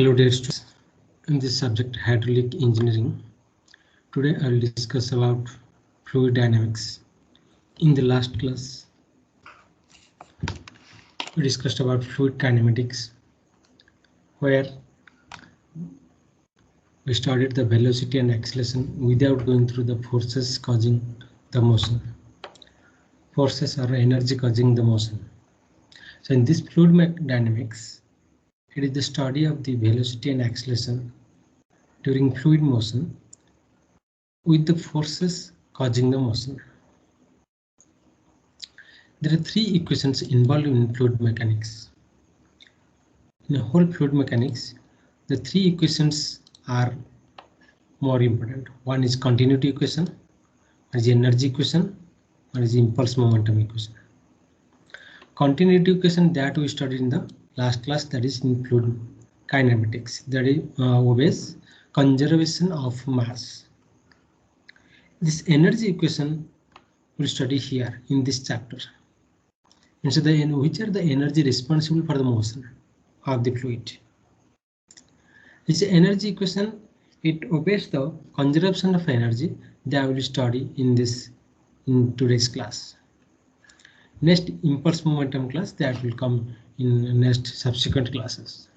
Hello dear students, in this subject hydraulic engineering. Today I will discuss about fluid dynamics. In the last class we discussed about fluid kinematics, where we studied the velocity and acceleration without going through the forces causing the motion. Forces or energy causing the motion. So in this fluid dynamics, it is the study of the velocity and acceleration during fluid motion with the forces causing the motion. There are three equations involved in fluid mechanics. In a whole fluid mechanics, the three equations are more important. One is continuity equation, one is energy equation, one is impulse momentum equation. Continuity equation that we studied in the last class, that is in fluid kinematics, that is obeys conservation of mass. This energy equation we'll study here in this chapter. And so which are the energy responsible for the motion of the fluid. This energy equation, it obeys the conservation of energy that we will study in today's class. Next, impulse momentum class that will come in next subsequent classes.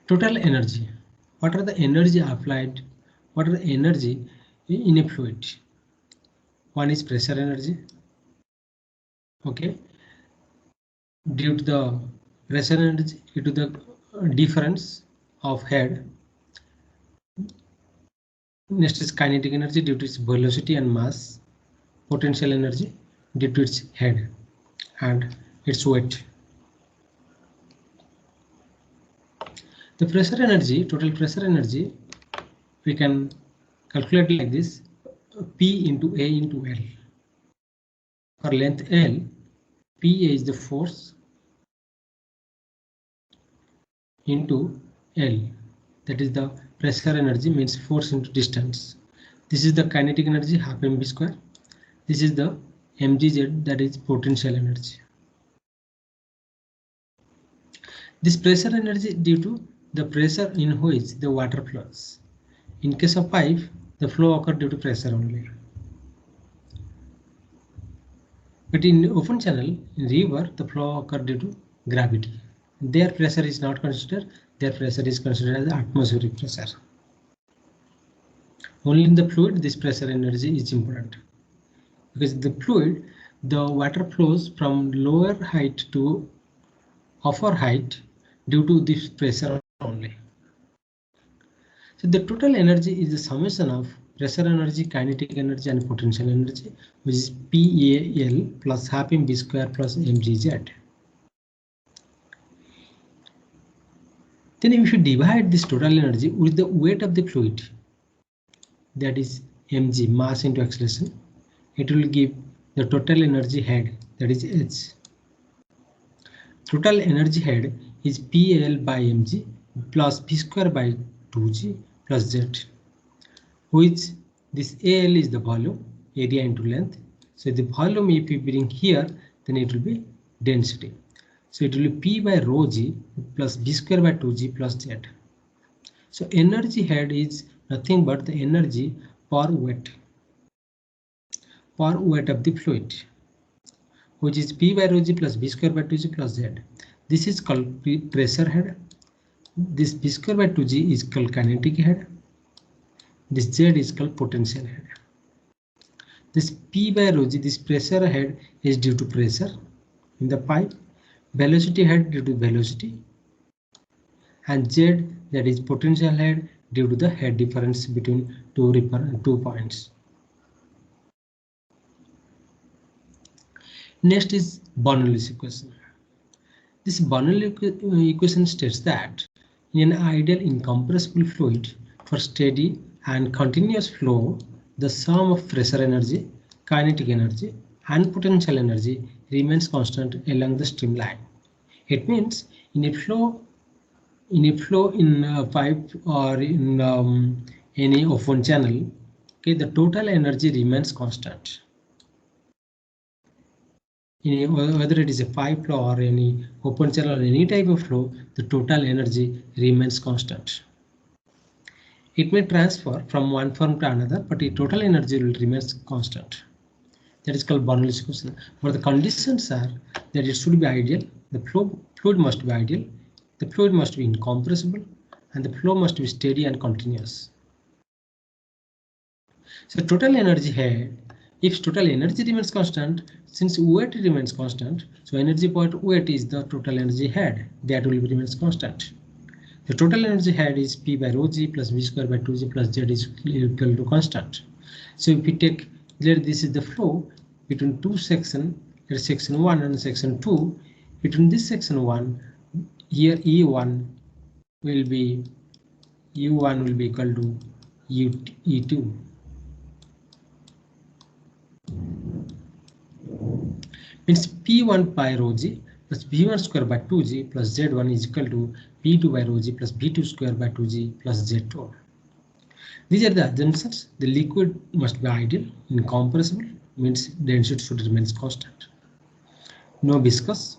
Total energy. What are the energy applied? What are the energy in a fluid? One is pressure energy. Okay. Due to the pressure energy, due to the difference of head. Next is kinetic energy due to its velocity and mass. Potential energy due to its head and its weight. The pressure energy, total pressure energy, we can calculate like this: P into A into L. For length L, P is the force into L, that is the pressure energy, means force into distance. This is the kinetic energy, half mv square. This is the mgz, that is potential energy. This pressure energy due to the pressure in which the water flows. In case of pipe, the flow occurs due to pressure only. But in open channel, in river, the flow occurs due to gravity. Their pressure is not considered, their pressure is considered as atmospheric pressure. Only in the fluid, this pressure energy is important. Because the fluid, the water flows from lower height to upper height due to this pressure only. So the total energy is the summation of pressure energy, kinetic energy and potential energy, which is PAL plus half mv square plus mgz. Then if you divide this total energy with the weight of the fluid, that is mg, mass into acceleration, it will give the total energy head, that is h. Total energy head is PAL by mg plus p square by 2g plus z, which this AL is the volume, area into length. So the volume, if you bring here, then it will be density. So it will be P by rho g plus b square by 2g plus z. So energy head is nothing but the energy per weight of the fluid, which is P by rho g plus b square by 2g plus z. This is called pressure head. This b square by 2g is called kinetic head. This z is called potential head. This P by rho g, this pressure head, is due to pressure in the pipe. Velocity head due to velocity, and z, that is potential head, due to the head difference between two points. Next is Bernoulli's equation. This Bernoulli equation states that in an ideal incompressible fluid, for steady and continuous flow, the sum of pressure energy, kinetic energy and potential energy remains constant along the streamline. It means in a flow in a pipe or in any open channel, okay, the total energy remains constant. whether it is a pipe flow or any open channel or any type of flow, the total energy remains constant. It may transfer from one form to another, but the total energy will remain constant. That is called Bernoulli's equation. But the conditions are that it should be ideal, the fluid must be ideal, the fluid must be incompressible, and the flow must be steady and continuous. So total energy head, if total energy remains constant, since weight remains constant, so energy per weight is the total energy head, that will remains constant. The total energy head is P by rho g plus V square by 2g plus z is equal to constant. So if we take, this is the flow between two sections, section 1 and section 2. Between this section 1, here E1 will be U1 will be equal to E2. Means P1 by rho g plus V1 square by 2g plus Z1 is equal to P2 by rho g plus V2 square by 2g plus Z2. These are the assumptions. The liquid must be ideal, incompressible, means density should remain constant. No viscous.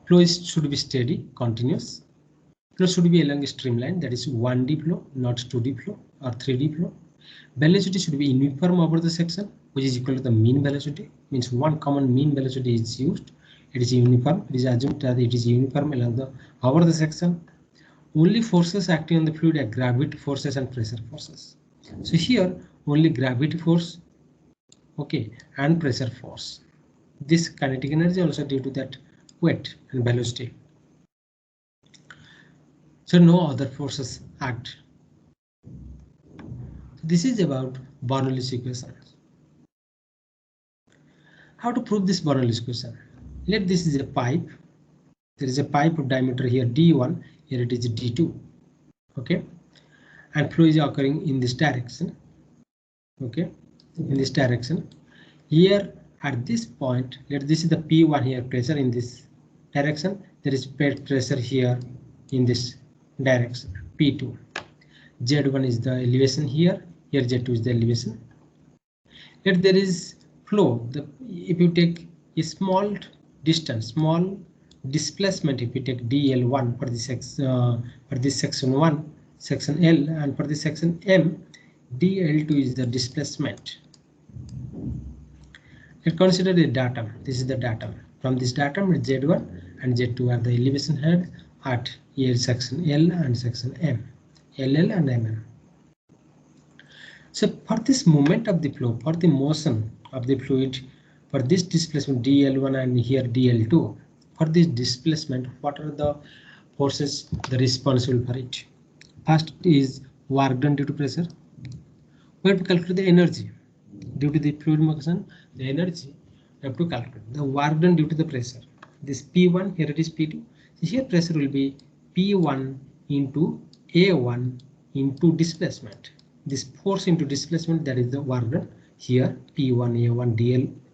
Flow should be steady, continuous. Flow should be along a streamline, that is 1D flow, not 2D flow or 3D flow. Velocity should be uniform over the section, which is equal to the mean velocity, means one common mean velocity is used. It is uniform. It is assumed that it is uniform along the over the section. Only forces acting on the fluid are gravity forces and pressure forces. So here only gravity force, okay, and pressure force. This kinetic energy also due to that weight and velocity. So no other forces act. This is about Bernoulli's equation. How to prove this Bernoulli's equation? Let this is a pipe. There is a pipe of diameter here D1, here it is D2. Okay, and flow is occurring in this direction. Okay, in this direction. Here at this point, this is the P1 here, pressure in this direction. There is pressure here in this direction, P2. Z1 is the elevation here. Here Z2 is the elevation. If there is flow, if you take a small distance, small displacement, if you take dl1 for this section 1, section L, and for this section M, dl2 is the displacement. Let's consider a datum. This is the datum. From this datum, Z1 and Z2 are the elevation head at here section L and section M, LL and MM. So for this movement of the flow, for the motion of the fluid, for this displacement dl1 and here dl2, for this displacement, what are the forces responsible for it? First is work done due to pressure. We have to calculate the energy due to the fluid motion. The energy we have to calculate. The work done due to the pressure. This P1, here it is P2. So here pressure will be P1 into A1 into displacement. This force into displacement, that is the work done. Here P1 A1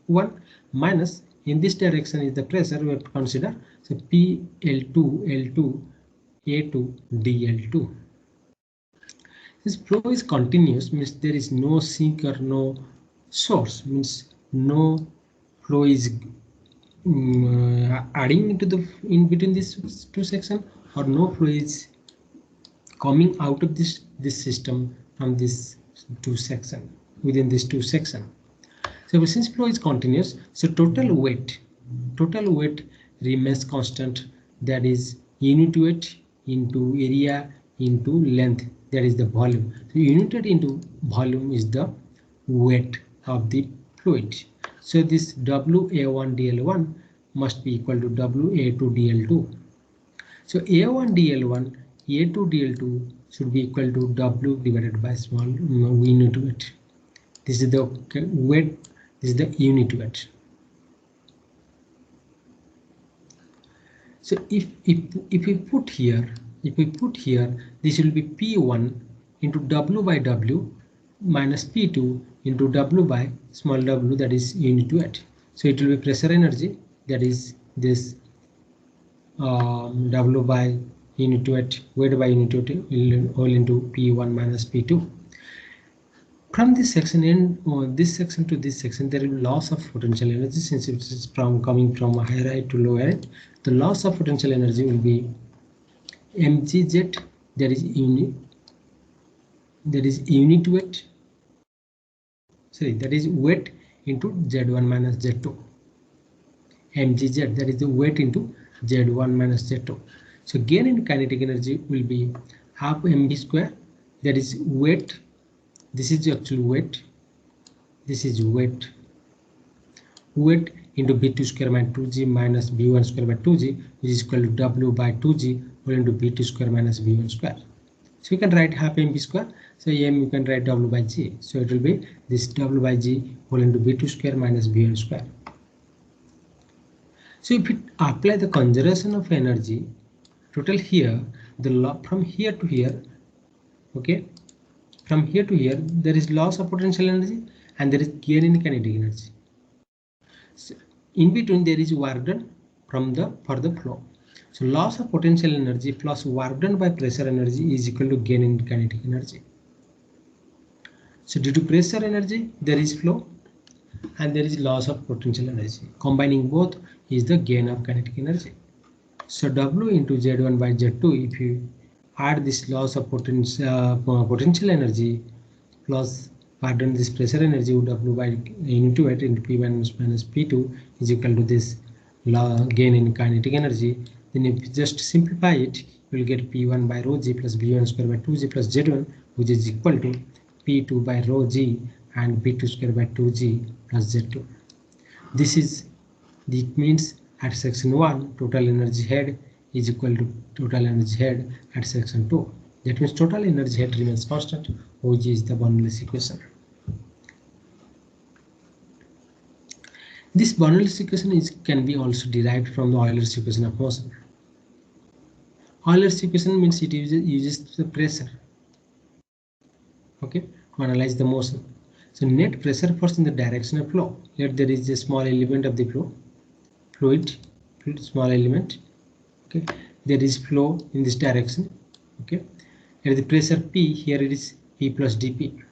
dl1 minus in this direction is the pressure we have to consider. So PL2 L2 A2 dl2. This flow is continuous, means there is no sink or no source, means no flow is adding into the in between these two sections, or no flow is coming out of this system from this two section, within this two section. So since flow is continuous, so total weight remains constant, that is unit weight into area into length, that is the volume. So unit weight into volume is the weight of the fluid. So this WA1 DL1 must be equal to WA2 DL2. So A1 DL1, A2 DL2 should be equal to W divided by small unit weight. This is the weight, this is the unit weight. So if we put here, this will be P1 into W by W minus P2 into W by small w, that is unit weight. So it will be pressure energy, that is this W by unit weight, weight by unit weight all into P1 minus P2. From this section this section to this section, there will be loss of potential energy since it is coming from higher height to lower height. The loss of potential energy will be mgz, that is unit weight. Sorry, that is weight into z1 minus z2. mgz, that is the weight into z1 minus z2. So gain in kinetic energy will be half mv square, that is weight. This is the actual weight. This is weight into v2 square minus 2g minus v1 square by 2g, which is equal to w by 2g whole into v2 square minus v1 square. So you can write half mv square. So m you can write w by g. So it will be this w by g whole into v2 square minus v1 square. So if we apply the conservation of energy, total here, from here to here, okay, from here to here, there is loss of potential energy and there is gain in kinetic energy. So in between, there is work done for the flow. So loss of potential energy plus work done by pressure energy is equal to gain in kinetic energy. So due to pressure energy, there is flow and there is loss of potential energy. Combining both is the gain of kinetic energy. So W into Z1 by Z2, if you add this loss of potential energy plus pardon this pressure energy, W by unit weight into P1 minus P2 is equal to this gain in kinetic energy. Then if you just simplify it, you will get P1 by rho g plus V1 square by 2g plus Z1, which is equal to P2 by rho g and P2 square by 2g plus Z2. This is, it means at section 1, total energy head is equal to total energy head at section 2. That means total energy head remains constant, which is the Bernoulli's equation. This Bernoulli's equation can be also derived from the Euler's equation of motion. Euler's equation means it uses the pressure, okay, to analyze the motion. So net pressure force in the direction of flow. Let there is a small element of the fluid, small element, okay, there is flow in this direction, okay, here the pressure P, here it is P plus dP,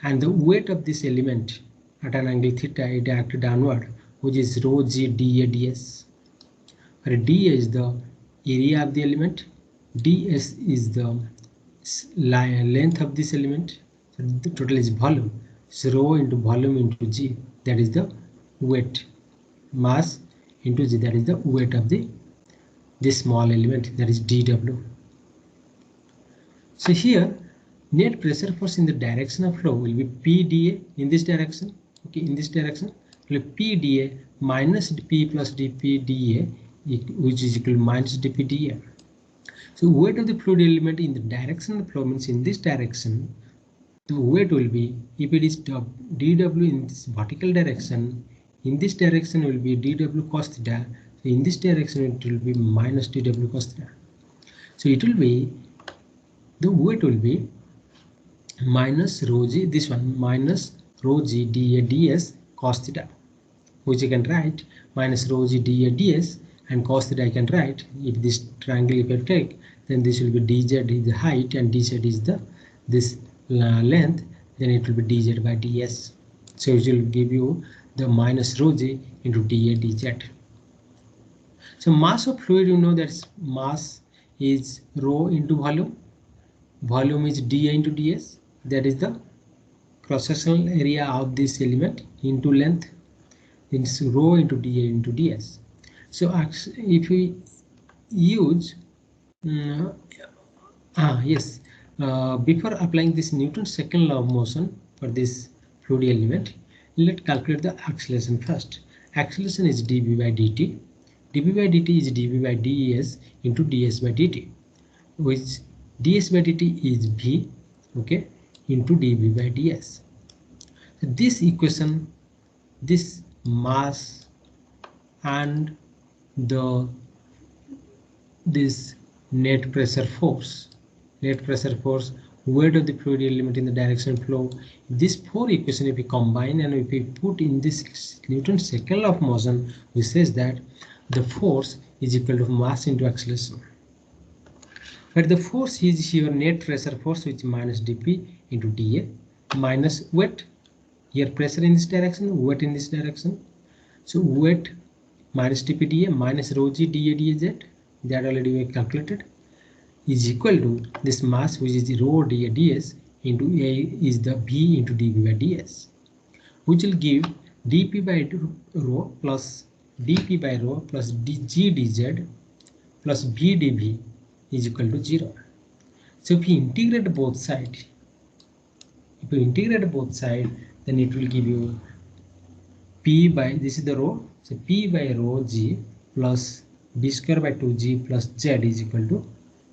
and the weight of this element at an angle theta, it acts downward, which is rho g dA ds, where dA is the area of the element, ds is the length of this element, so the total is volume, so rho into volume into g, that is the weight, mass into g, that is the weight of this small element, that is dW. So here net pressure force in the direction of flow will be PdA in this direction, okay, in this direction will be PdA minus P plus dP dA, which is equal to minus dP dA. So weight of the fluid element in the direction of the flow means in this direction, the weight will be, if it is dW in this vertical direction, in this direction will be dW cos theta, so in this direction it will be minus dW cos theta. So it will be, the weight will be minus rho g, this one minus rho g dA ds cos theta, which you can write minus rho g dA ds, and cos theta I can write, if this triangle if I take, then this will be dz is the height and dz is the this length, then it will be dz by ds. So it will give you the minus rho g into dA dz. So mass of fluid, you know that mass is rho into volume. Volume is dA into ds, that is the cross-sectional area of this element into length, it's rho into dA into ds. So if we use before applying this Newton's second law of motion for this fluid element, let's calculate the acceleration first. Acceleration is dv by dt. dv by dt is dv by des into ds by dt, which ds by dt is v, okay, into dv by ds. So this equation, this mass and this net pressure force, weight of the fluid element in the direction of flow, these four equations if we combine and if we put in this Newton's second law of motion, which says that the force is equal to mass into acceleration, where the force is your net pressure force, which is minus dP into dA, minus weight. Here pressure in this direction, weight in this direction. So weight minus dPdA minus rho g dA dz, that already we calculated, is equal to this mass, which is rho dA ds, into A is the B into dV by ds, which will give dP by rho plus dP by rho plus g dz plus B dV is equal to 0. So if we integrate both sides, then it will give you P by, this is the rho, so P by rho g plus d square by 2g plus z is equal to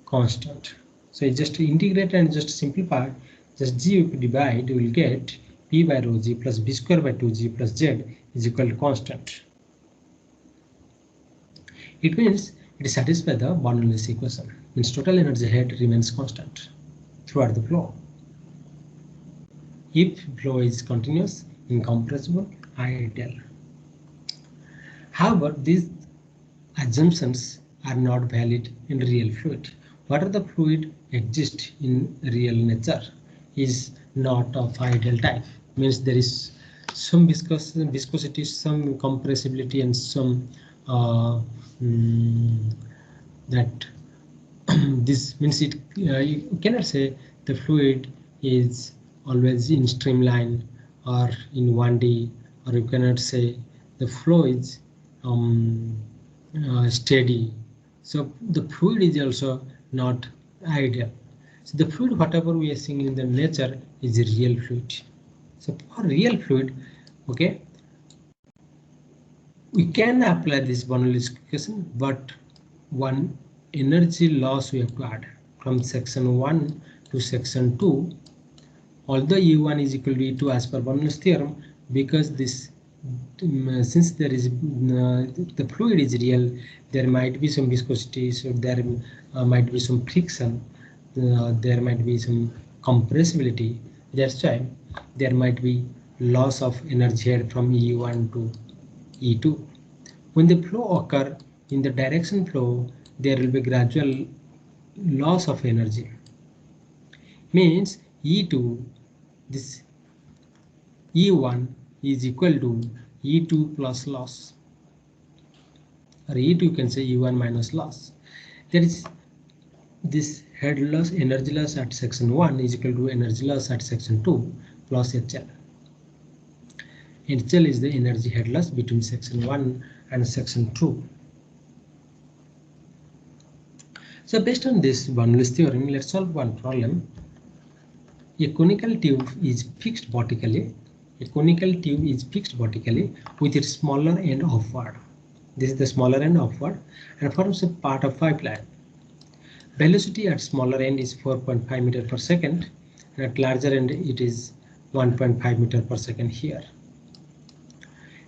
constant. So just integrate and just simplify, just g if you divide, you will get P by rho g plus b square by 2g plus z is equal to constant. It means it satisfies the Bernoulli's equation, means total energy head remains constant throughout the flow. If flow is continuous, incompressible, ideal. However, these assumptions are not valid in real fluid. Whatever the fluid exists in real nature is not of ideal type. Means there is some viscosity, some compressibility, and some that this means it you cannot say the fluid is always in streamline or in 1D, or you cannot say the flow is steady. So the fluid is also not ideal. So the fluid, whatever we are seeing in the nature, is a real fluid. So for real fluid, okay, we can apply this Bernoulli's equation, but one energy loss we have to add from section 1 to section 2. Although U1 is equal to E2 as per Bernoulli's theorem, because this since there is the fluid is real, there might be some viscosity, so there might be some friction, there might be some compressibility. That's why there might be loss of energy head from E1 to E2. When the flow occur in the direction flow, there will be gradual loss of energy. Means E2, this E1 is equal to E2 plus loss, or E2 you can say E1 minus loss. There is this head loss, energy loss at section 1 is equal to energy loss at section 2 plus HL. HL is the energy head loss between section 1 and section 2. So based on this Bernoulli's theorem, let's solve one problem. A conical tube is fixed vertically. A conical tube is fixed vertically with its smaller end upward. This is the smaller end upward and forms a part of pipeline. Velocity at smaller end is 4.5 meter per second, and at larger end it is 1.5 meter per second here.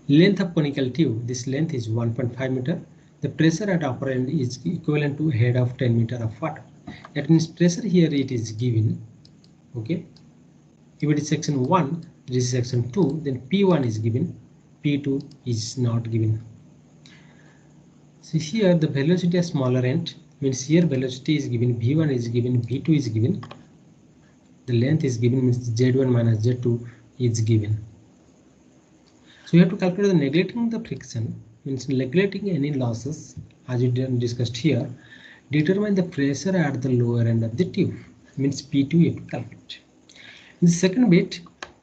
Length of conical tube, this length is 1.5 meter. The pressure at upper end is equivalent to head of 10 meter of water. That means pressure here it is given. Okay, if it is section 1, this is section 2, then P1 is given, P2 is not given. So here the velocity at smaller end means here velocity is given, V1 is given, V2 is given, the length is given, means Z1 minus Z2 is given. So we have to calculate the neglecting the friction, means neglecting any losses as we discussed here. Determine the pressure at the lower end of the tube, means P2 you have to calculate. In the second bit,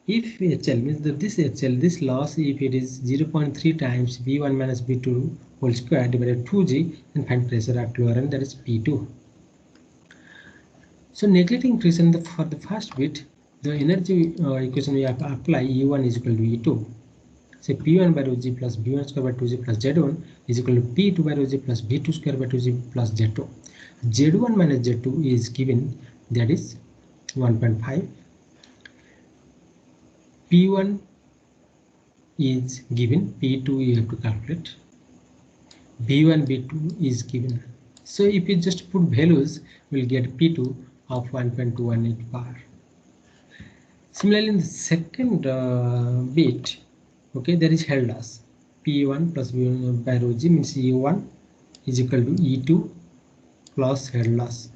if HL means that this HL, this loss, if it is 0.3 times V1 minus V2 whole square divided 2G, then find pressure at lower end, that is P2. So neglecting friction for the first bit, the energy equation we have to apply, U1 is equal to E2. So P1 by rho G plus B1 square by 2G plus Z1 is equal to P2 by rho G plus B2 square by 2G plus Z2. Z1 minus Z2 is given, that is 1.5. P1 is given, P2 you have to calculate, B1, B2 is given. So if you just put values, we'll get P2 of 1.218 bar. Similarly, in the second bit, okay, there is head loss. P1 plus B1 by rho G means E1 is equal to E2 plus head loss.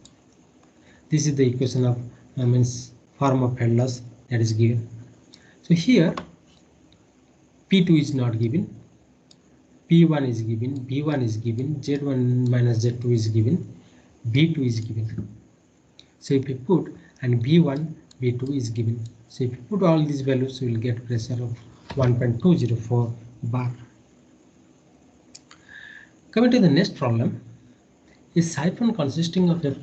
This is the equation of means form of head loss that is given. So here P2 is not given, P1 is given, B1 is given, Z1 minus Z2 is given, B2 is given. So if you put and B1, B2 is given. So if you put all these values, you will get pressure of 1.204 bar. Coming to the next problem, a siphon consisting of a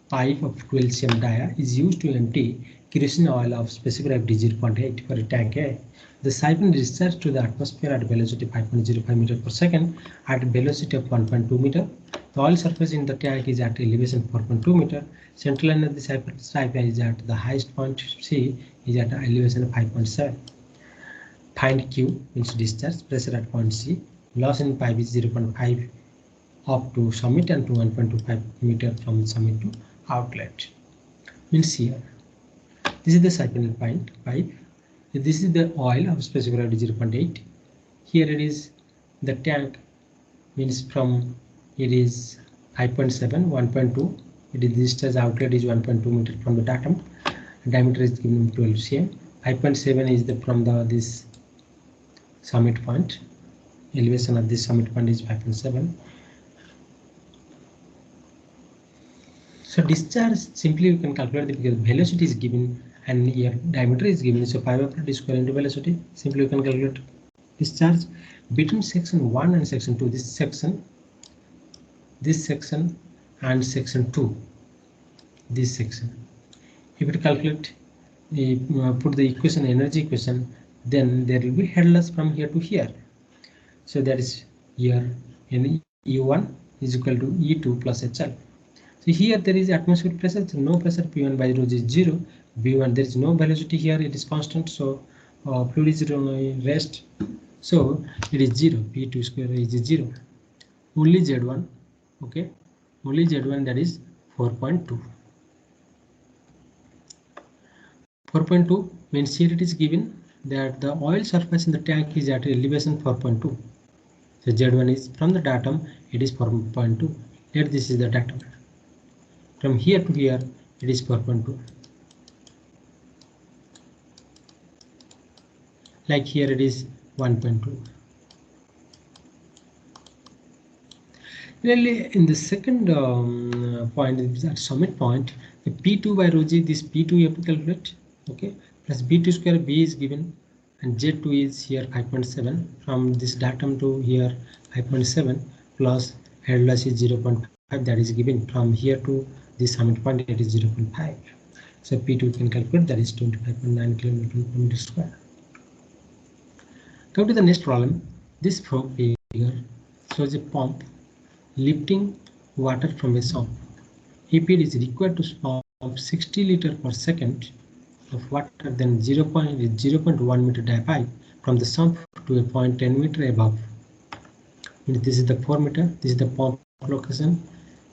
pipe of 12 cm dia is used to empty kerosene oil of specified FD0.8 for a tank A. The siphon is discharged to the atmosphere at velocity 5.05 meter per second at velocity of 1.2 meter. The oil surface in the tank is at elevation 4.2 meter. Central line of the siphon is at the highest point C is at elevation of 5.7. Find Q means discharge pressure at point C. Loss in pipe is 0.5 up to summit and to 1.25 meter from summit to outlet. Means here, this is the siphon pipe. This is the oil of specific gravity 0.8. Here it is the tank, means from it is 5.7, 1.2. It is discharge outlet is 1.2 meter from the datum. Diameter is given 12 cm. 5.7 is the from the this summit point. Elevation of this summit point is 5.7. So discharge simply you can calculate it because velocity is given and here diameter is given. So 5 upper square into velocity. Simply you can calculate discharge between section 1 and section 2. This section and section 2. This section. If you calculate, put the equation, energy equation, then there will be head loss from here to here. So that is here in E1 is equal to E2 plus HL. So here there is atmospheric pressure, so no pressure P1 by rho is 0. B1 there is no velocity here, it is constant, so fluid is on rest, so it is 0. P2 square is 0. Only Z1, okay, only Z1, that is 4.2. 4.2 means here it is given that the oil surface in the tank is at elevation 4.2. So Z1 is from the datum, it is 4.2. Here this is the datum. From here to here, it is 4.2. Like here, it is 1.2. Really, in the second point, at summit point, the P2 by rho g, this P2 you have to calculate, okay, plus B2 square, B is given, and Z2 is here 5.7. From this datum to here 5.7 plus head loss is 0.5, that is given. From here to this summit point, it is 0.5. So P2 can calculate, that is 25.9 km/meter square. Go to the next problem. This figure shows a pump lifting water from a sump. If it is required to pump 60 liters per second of water, then 0.1 meter dia pipe from the sump to a point 10 meter above. This is the 4 meter. This is the pump location.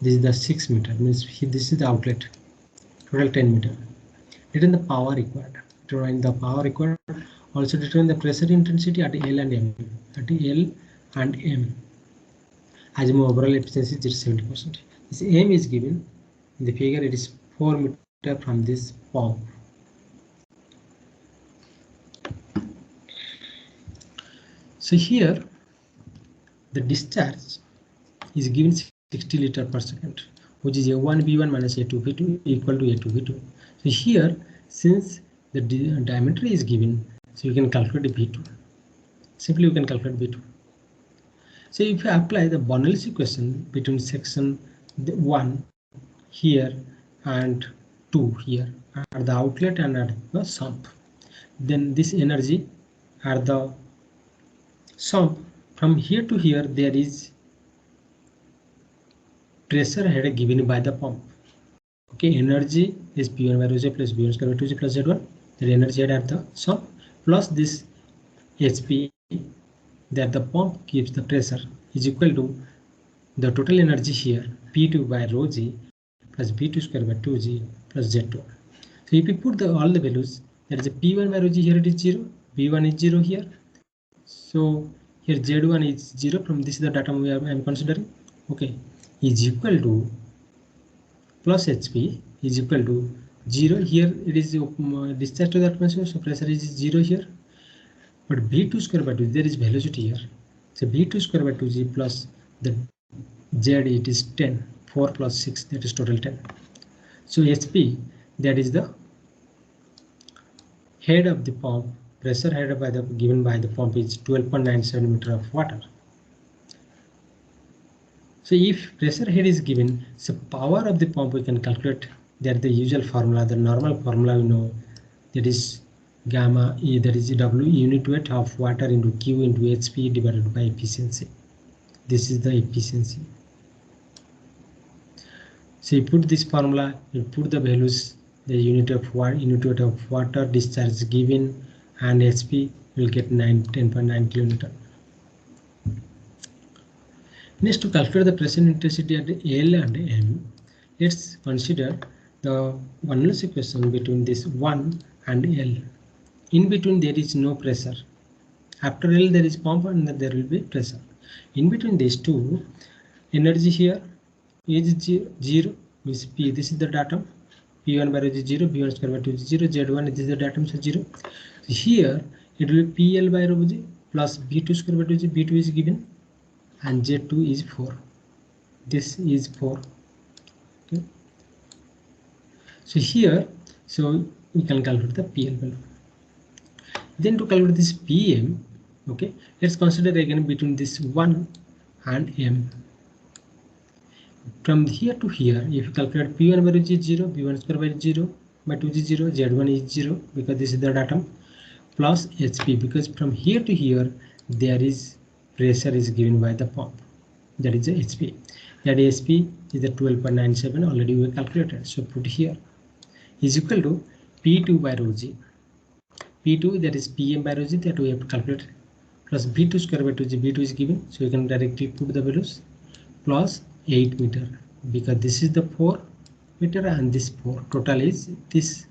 This is the 6 meter. Means this is the outlet. Total 10 meter. Determine the power required. Determine the power required. Also determine the pressure intensity at L and M. At L and M. As overall efficiency is 70%. This M is given in the figure. It is 4 meter from this pump. So here the discharge is given 60 liters per second, which is A1 B1 minus A2 B2 equal to A2 B2. So here, since the diameter is given, so you can calculate B2. Simply you can calculate B2. So if you apply the Bernoulli's equation between section 1 here and 2 here at the outlet and at the sump, then this energy at the sump from here to here there is pressure head given by the pump. Okay, energy is P1 by rho J plus B1 square by 2J plus Z1. The energy head at the sump plus this HP that the pump gives the pressure is equal to the total energy here P2 by rho G plus B2 square by 2G plus Z2. So if you put all the values, there is a P1 by rho G, here it is 0, B1 is 0 here. So here Z1 is 0, from this is the datum I am considering. Okay, is equal to plus HP is equal to 0 here, it is discharge to the atmosphere, so pressure is 0 here. But V2 square by 2, there is velocity here. So V2 square by 2g plus the Z, it is 10. 4 plus 6, that is total 10. So HP, that is the head of the pump, pressure head by the given by the pump is 12.97 meter of water. So if pressure head is given, so power of the pump we can calculate. That the usual formula, the normal formula we know, that is gamma E, that is W unit weight of water into Q into HP divided by efficiency. This is the efficiency. So you put this formula, you put the values, the unit weight of water discharge given, and HP will get 10.9 kilonewton. Next, to calculate the pressure intensity at L and M, let's consider the Bernoulli's equation between this 1 and L. In between there is no pressure. After L there is pump and there will be pressure. In between these two, energy here is 0, means P, this is the datum. P1 by rho is 0, V1 square by 2 is 0, Z1 this is the datum, so 0. So here it will be PL by rho plus V2 square by 2 is V2 is given, and Z2 is 4. This is 4. Okay. So here, so we can calculate the PL value. Then to calculate this PM, okay, let's consider again between this 1 and M. From here to here, if you calculate P1 by rho is 0, V1 square by 0 by 2 is 0, Z1 is 0 because this is the datum, plus HP because from here to here there is pressure is given by the pump, that is the HP. That HP is the 12.97, already we calculated, so put here is equal to P2 by rho g. P2, that is PM by rho g, that we have to calculate, plus V2 square by 2g, V2 is given, so you can directly put the values, plus 8 meter because this is the 4 meter and this 4, total is, this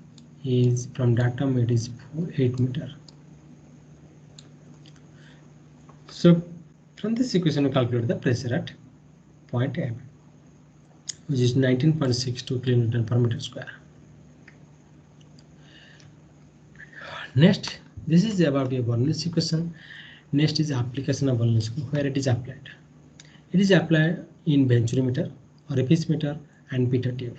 is from datum, it is 8 meter. So from this equation we calculate the pressure at point M, which is 19.62 kilonewton per meter square. Next, this is about a Bernoulli's equation. Next is application of Bernoulli's equation, where it is applied. It is applied in venturimeter, orifice meter, and Peter tube.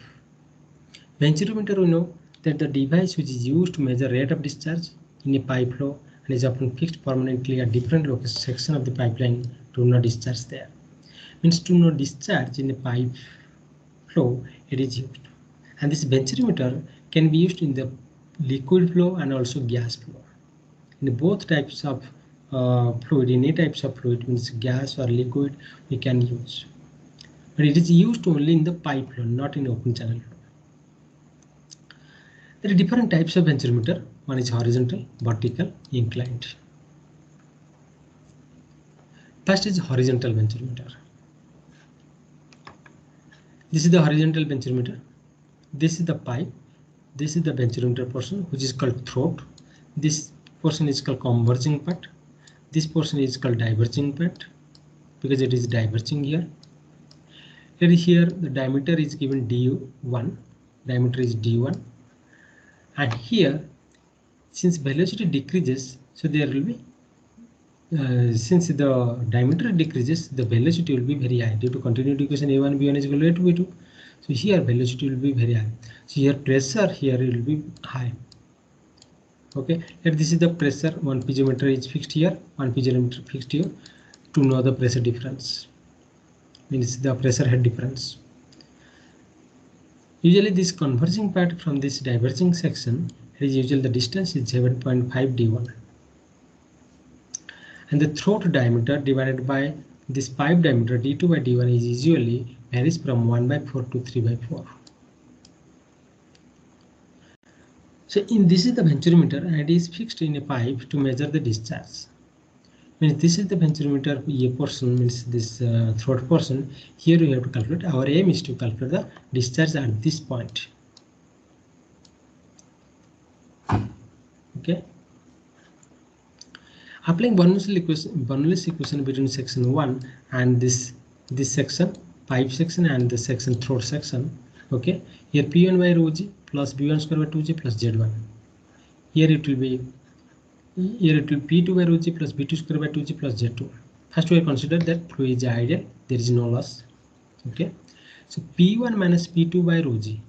Venturimeter, we know that the device which is used to measure rate of discharge in a pipe flow and is often fixed permanently at different location section of the pipeline to no discharge there. Means to no discharge in a pipe flow, it is used. And this venturimeter can be used in the liquid flow and also gas flow. In both types of fluid, in any types of fluid, means gas or liquid, we can use. But it is used only in the pipe flow, not in open channel flow. There are different types of venturimeter. One is horizontal, vertical, inclined. First is horizontal venturimeter. This is the horizontal venturimeter. This is the pipe. This is the venturimeter portion, which is called throat. This portion is called converging part. This portion is called diverging part because it is diverging here. Here the diameter is given D1. Diameter is D1. And here, since velocity decreases, so there will be, since the diameter decreases, the velocity will be very high due to continuity equation A1 B1 is equal to A2 B2. So here velocity will be very high. So here pressure here will be high. Okay, and this is the pressure. One piezometer is fixed here, one piezometer fixed here. To know the pressure difference, means the pressure head difference. Usually this converging part from this diverging section is usually the distance is 7.5 D1. And the throat diameter divided by this pipe diameter D2 by D1 is usually varies from 1/4 to 3/4. So in this is the venturimeter and it is fixed in a pipe to measure the discharge. Means this is the venturimeter A portion, means this throat portion. Here we have to calculate. Our aim is to calculate the discharge at this point. Okay. Applying Bernoulli's equation between section 1 and this section, pipe section, and the section throat section. Okay. Here P1 by rho g plus b1 square by 2g plus z1. Here it will be p2 by rho g plus b2 square by 2g plus z2. First we consider that flow is ideal, there is no loss. Okay, so p1 minus p2 by rho g,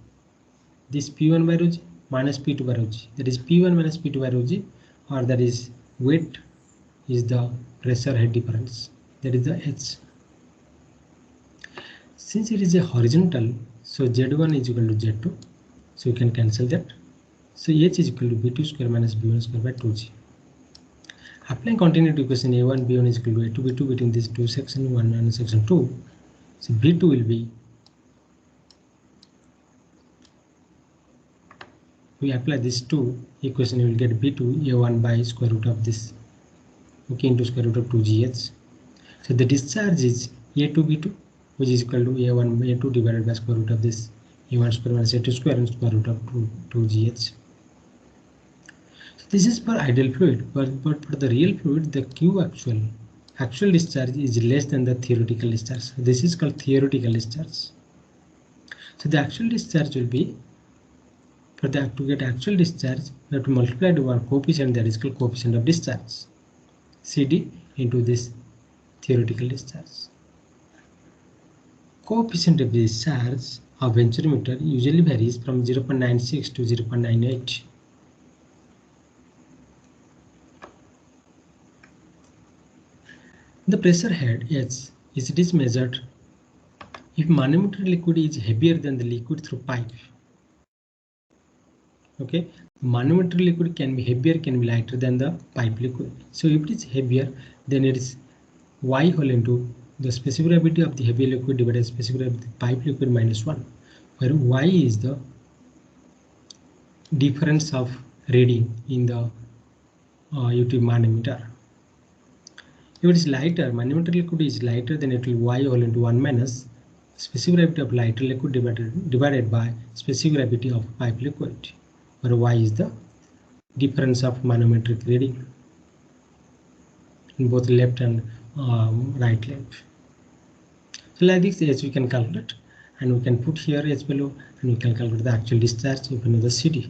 this p1 by rho g minus p2 by rho g, that is p1 minus p2 by rho g, or that is weight is the pressure head difference, that is the h. Since it is a horizontal, so z1 is equal to z2, so you can cancel that. So h is equal to b2 square minus b1 square by 2g. Applying continuity equation a1 b1 is equal to a2 b2 between these two section 1 and section 2. So b2 will be, we apply these two equation, you will get b2 a1 by square root of this, okay, into square root of 2gh. So the discharge is a2 b2, which is equal to a1 by a2 divided by square root of this a1 square minus a2 square and square root of 2gh. So this is for ideal fluid, but for the real fluid, the Q actual discharge is less than the theoretical discharge. So this is called theoretical discharge. So the actual discharge will be, to get actual discharge, we have to multiply to one coefficient, that is called coefficient of discharge, CD, into this theoretical discharge. Coefficient of discharge of venturimeter usually varies from 0.96 to 0.98. The pressure head H is measured if manometer liquid is heavier than the liquid through pipe. Okay, manometer liquid can be heavier, can be lighter than the pipe liquid. So if it is heavier, then it is y whole into the specific gravity of the heavy liquid divided by specific gravity of the pipe liquid minus 1, where y is the difference of reading in the UT manometer. If it is lighter, manometer liquid is lighter, then it will y whole into 1 minus specific gravity of lighter liquid divided by specific gravity of pipe liquid, where y is the difference of manometric reading in both left and right leg. So like this, H we can calculate, and we can put here H below, and we can calculate the actual discharge, you can know the CD.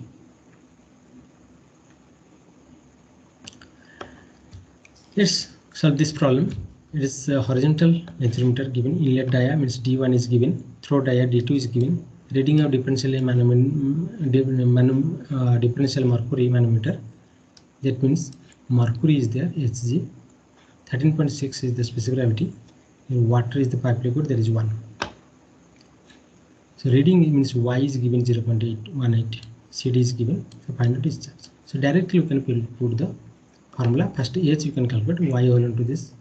Let's solve this problem. It is a horizontal venturimeter given, inlet dia means D1 is given, throat dia D2 is given, reading of differential mercury manometer, that means mercury is there, Hg, 13.6 is the specific gravity, water is the pipe liquid, there is 1. So reading means y is given 0.818, CD is given, so find the discharge. So directly you can put the formula. First H you can calculate, y whole into this,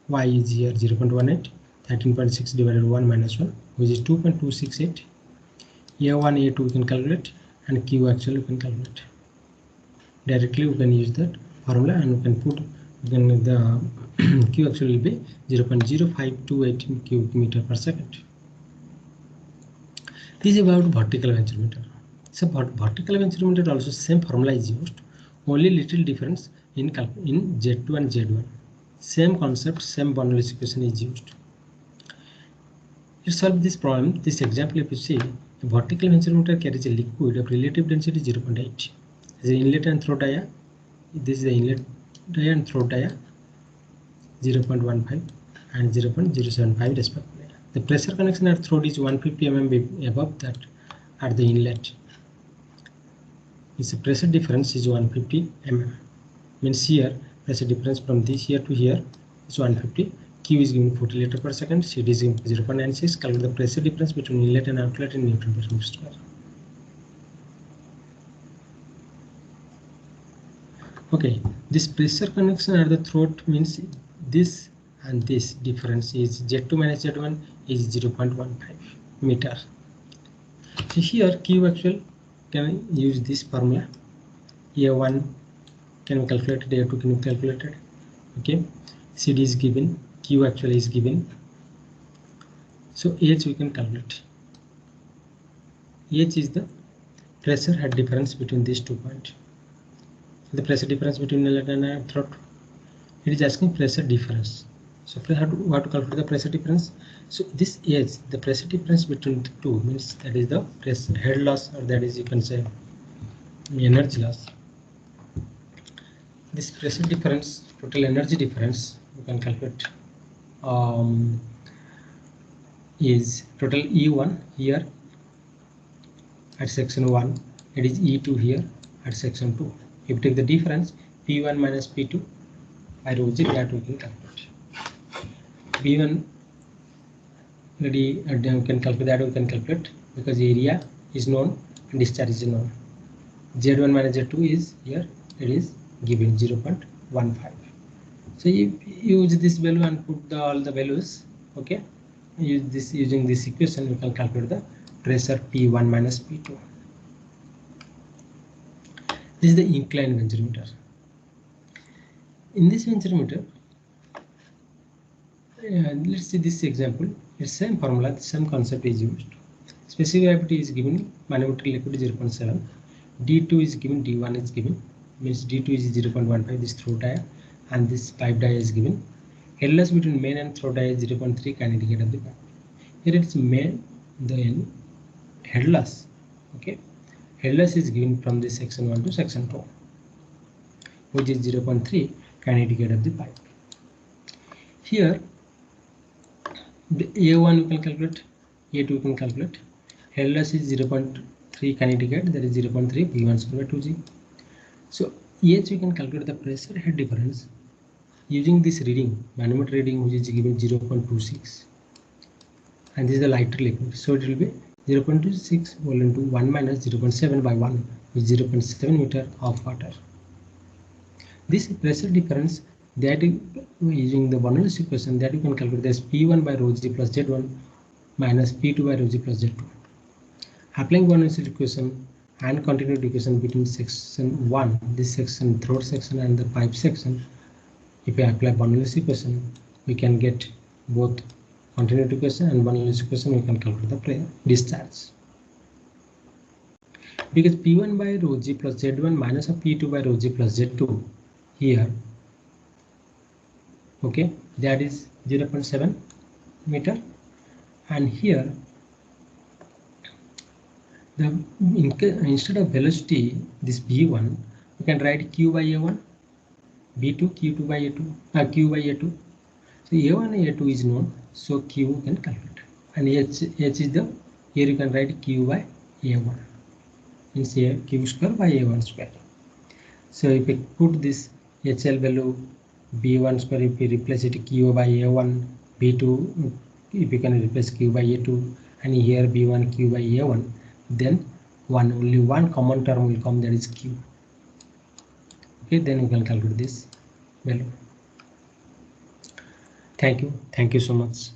y is here 0.18, 13.6 divided by 1 minus 1, which is 2.268. A1, A2 you can calculate, and Q actual you can calculate. Directly you can use that formula, and you can put, then the Q actual will be 0.0528 cubic meter per second. This is about vertical venturimeter. So vertical venturimeter also same formula is used, only little difference in Z2 and Z1. Same concept, same Bernoulli equation is used. To solve this problem, this example, if you see, a vertical venturimeter carries a liquid of relative density 0.8. The inlet and throat dia, this is the inlet dia and throat dia, 0.15 and 0.075 respectively. The pressure connection at throat is 150 mm above that at the inlet. Its pressure difference is 150 mm. Means here pressure difference from this here to here is 150. Q is given 40 liter per second. CD is given 0.96. Calculate the pressure difference between inlet and outlet in Newton per meter square. Okay, this pressure connection at the throat means this and this difference is Z2 minus Z1 is 0.15 meter. So here Q actual can use this formula. A1 can be calculated, A2 can be calculated. Okay, CD is given, Q actually is given. So H we can calculate. H is the pressure head difference between these 2 points. The pressure difference between inlet and throat. It is asking pressure difference. So what to calculate the pressure difference? So this is the pressure difference between the two, means that is the pressure head loss, or that is you can say energy loss. This pressure difference, total energy difference, you can calculate is total E1 here at section 1, it is E2 here at section 2. If you take the difference P1 minus P2 by rho g, that we can calculate. B1 already we can calculate, that we can calculate because area is known and discharge is known. Z1 minus Z2 is here, it is given 0.15. So you use this value and put all the values, okay. Using this equation, you can calculate the pressure P1 minus P2. This is the inclined venturimeter. In this venturimeter, let's see this example. It's same formula, the same concept is used. Specific gravity is given, manometric liquid 0.7. D2 is given, D1 is given, means D2 is 0.15, this throw dia, and this pipe dia is given. Head loss between main and throw dia is 0.3, kinetic head of the pipe. Here it's main, then head loss, okay. Head loss is given from this section 1 to section 2, which is 0.3, kinetic head of the pipe. Here the A1 you can calculate, A2 you can calculate. Head loss is 0.3 kinetic head, that is 0.3 P1 square 2G. So H we can calculate the pressure head difference using this reading, manometer reading, which is given 0.26, and this is the lighter liquid, so it will be 0.26 volume to 1 minus 0.7 by 1, which is 0.7 meter of water. This pressure difference, that using the Bernoulli's equation, that you can calculate as P1 by rho g plus Z1 minus P2 by rho g plus Z2. Applying Bernoulli's equation and continuity equation between section 1, this section, throat section, and the pipe section, if we apply Bernoulli's equation, we can get both continuity equation and Bernoulli's equation. We can calculate the discharge. Because P1 by rho g plus Z1 minus a P2 by rho g plus Z2 here, okay, that is 0.7 meter, and here the instead of velocity, this B1, you can write Q by A1, B2 Q2 by A2, Q by A2. So A1 and A2 is known, so Q can calculate, and H is the, here you can write Q by A1, means here Q square by A1 square. So if we put this HL value B1 square, if we replace it Q by A1, B2 if you can replace Q by A2, and here B1 Q by A1, then only one common term will come, that is Q. Okay, then you can calculate this value. Thank you so much.